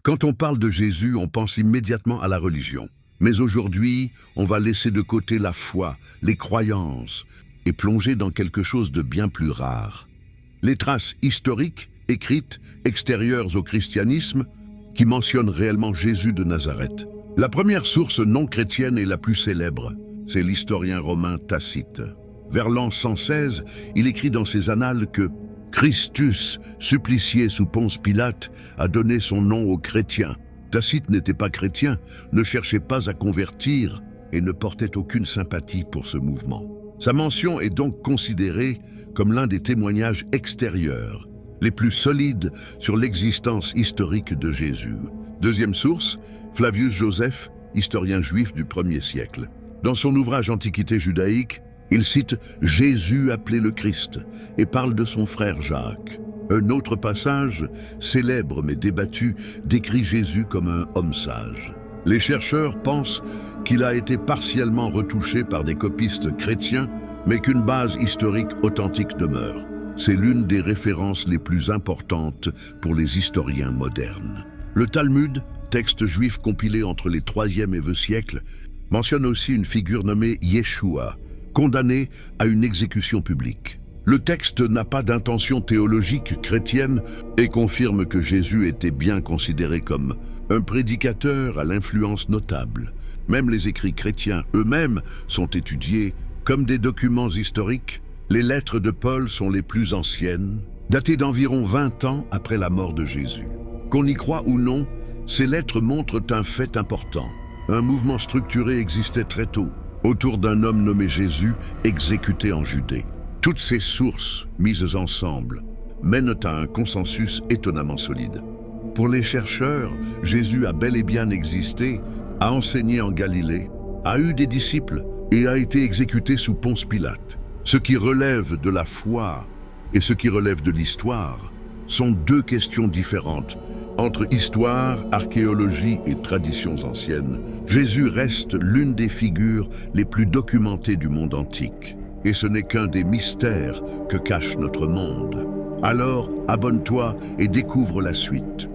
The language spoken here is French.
Quand on parle de Jésus, on pense immédiatement à la religion. Mais aujourd'hui, on va laisser de côté la foi, les croyances, et plonger dans quelque chose de bien plus rare. Les traces historiques, écrites, extérieures au christianisme, qui mentionnent réellement Jésus de Nazareth. La première source non chrétienne et la plus célèbre, c'est l'historien romain Tacite. Vers l'an 116, il écrit dans ses annales que Christus, supplicié sous Ponce Pilate, a donné son nom aux chrétiens. Tacite n'était pas chrétien, ne cherchait pas à convertir et ne portait aucune sympathie pour ce mouvement. Sa mention est donc considérée comme l'un des témoignages extérieurs, les plus solides sur l'existence historique de Jésus. Deuxième source, Flavius Joseph, historien juif du 1er siècle. Dans son ouvrage Antiquité judaïque, il cite Jésus appelé le Christ et parle de son frère Jacques. Un autre passage, célèbre mais débattu, décrit Jésus comme un homme sage. Les chercheurs pensent qu'il a été partiellement retouché par des copistes chrétiens, mais qu'une base historique authentique demeure. C'est l'une des références les plus importantes pour les historiens modernes. Le Talmud, texte juif compilé entre les 3e et 2e siècles, mentionne aussi une figure nommée Yeshua, condamné à une exécution publique. Le texte n'a pas d'intention théologique chrétienne et confirme que Jésus était bien considéré comme un prédicateur à l'influence notable. Même les écrits chrétiens eux-mêmes sont étudiés comme des documents historiques. Les lettres de Paul sont les plus anciennes, datées d'environ 20 ans après la mort de Jésus. Qu'on y croit ou non, ces lettres montrent un fait important. Un mouvement structuré existait très tôt, autour d'un homme nommé Jésus, exécuté en Judée. Toutes ces sources, mises ensemble, mènent à un consensus étonnamment solide. Pour les chercheurs, Jésus a bel et bien existé, a enseigné en Galilée, a eu des disciples et a été exécuté sous Ponce Pilate. Ce qui relève de la foi et ce qui relève de l'histoire sont deux questions différentes. Entre histoire, archéologie et traditions anciennes, Jésus reste l'une des figures les plus documentées du monde antique. Et ce n'est qu'un des mystères que cache notre monde. Alors, abonne-toi et découvre la suite.